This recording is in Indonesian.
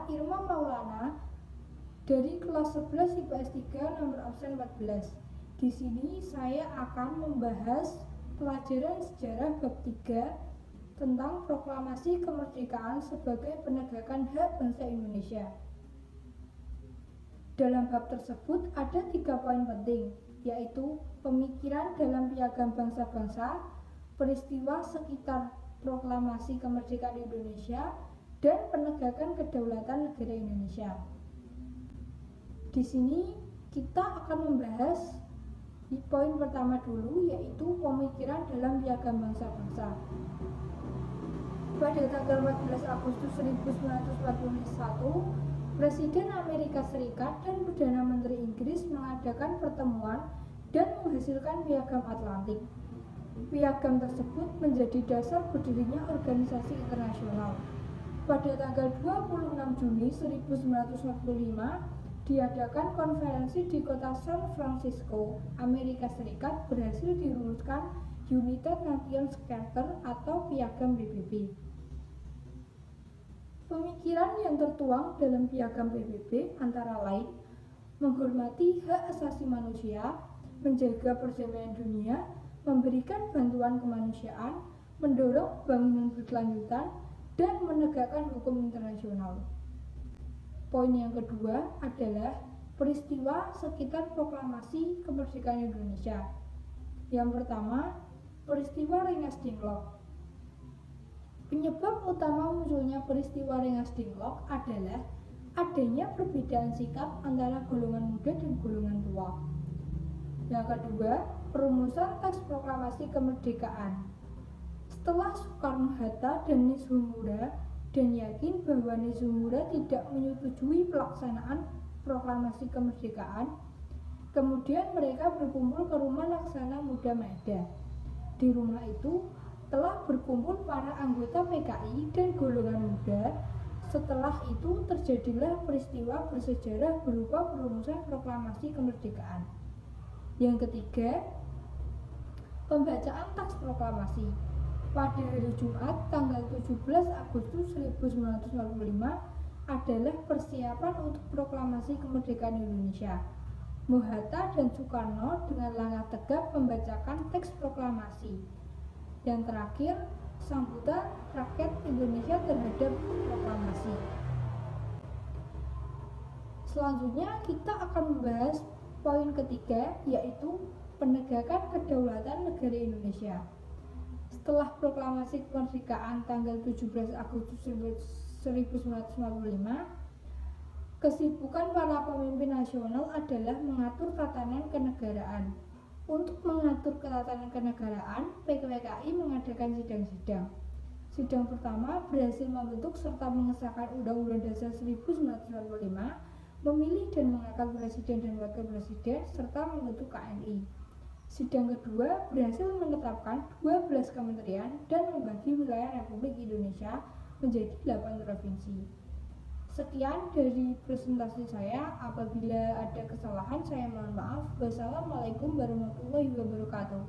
saya Irma Maulana dari kelas 11 IPS 3 nomor absen 14. Di sini saya akan membahas pelajaran sejarah bab 3 tentang proklamasi kemerdekaan sebagai penegakan hak bangsa Indonesia. Dalam bab tersebut ada 3 poin penting, yaitu pemikiran dalam piagam bangsa-bangsa, peristiwa sekitar proklamasi kemerdekaan Indonesia, dan penegakan kedaulatan negara Indonesia. Di sini kita akan membahas di poin pertama dulu, yaitu pemikiran dalam piagam bangsa-bangsa. Pada tanggal 14 Agustus 1941, Presiden Amerika Serikat dan Perdana Menteri Inggris mengadakan pertemuan dan menghasilkan Piagam Atlantik. Piagam tersebut menjadi dasar berdirinya organisasi internasional. Pada tanggal 26 Juni 1945, diadakan konferensi di kota San Francisco, Amerika Serikat, berhasil dirumuskan United Nations Charter atau Piagam PBB. Pemikiran yang tertuang dalam Piagam PBB antara lain menghormati hak asasi manusia, menjaga perdamaian dunia, memberikan bantuan kemanusiaan, mendorong pembangunan berkelanjutan, dan menegakkan hukum internasional. Poin yang kedua adalah peristiwa sekitar proklamasi kemerdekaan Indonesia. Yang pertama, peristiwa Rengas Dengklok. Penyebab utama munculnya peristiwa Rengas Dengklok adalah adanya perbedaan sikap antara golongan muda dan golongan tua. Yang kedua, perumusan teks proklamasi kemerdekaan. Setelah Soekarno-Hatta dan Nishimura dan yakin bahwa Nishimura tidak menyetujui pelaksanaan proklamasi kemerdekaan, kemudian mereka berkumpul ke rumah Laksana Muda Maeda. Di rumah itu telah berkumpul para anggota PKI dan golongan muda. Setelah itu terjadilah peristiwa bersejarah berupa perumusan proklamasi kemerdekaan. Yang ketiga, pembacaan teks proklamasi. Pada hari Jumat tanggal 17 Agustus 1945 adalah persiapan untuk proklamasi kemerdekaan Indonesia. Hatta dan Soekarno dengan langkah tegap membacakan teks proklamasi. Yang terakhir, sambutan rakyat Indonesia terhadap proklamasi. Selanjutnya kita akan membahas poin ketiga, yaitu penegakan kedaulatan negara Indonesia. Setelah proklamasi kemerdekaan tanggal 17 Agustus 1945, kesibukan para pemimpin nasional adalah mengatur tatanan kenegaraan. Untuk mengatur ketatanan kenegaraan, PKI mengadakan sidang-sidang. Sidang pertama berhasil membentuk serta mengesahkan Undang-Undang Dasar 1945, memilih dan mengangkat presiden dan wakil presiden, serta membentuk KNI. Sidang kedua berhasil menetapkan 12 kementerian dan membagi wilayah Republik Indonesia menjadi 8 provinsi. Sekian dari presentasi saya. Apabila ada kesalahan, saya mohon maaf. Wassalamualaikum warahmatullahi wabarakatuh.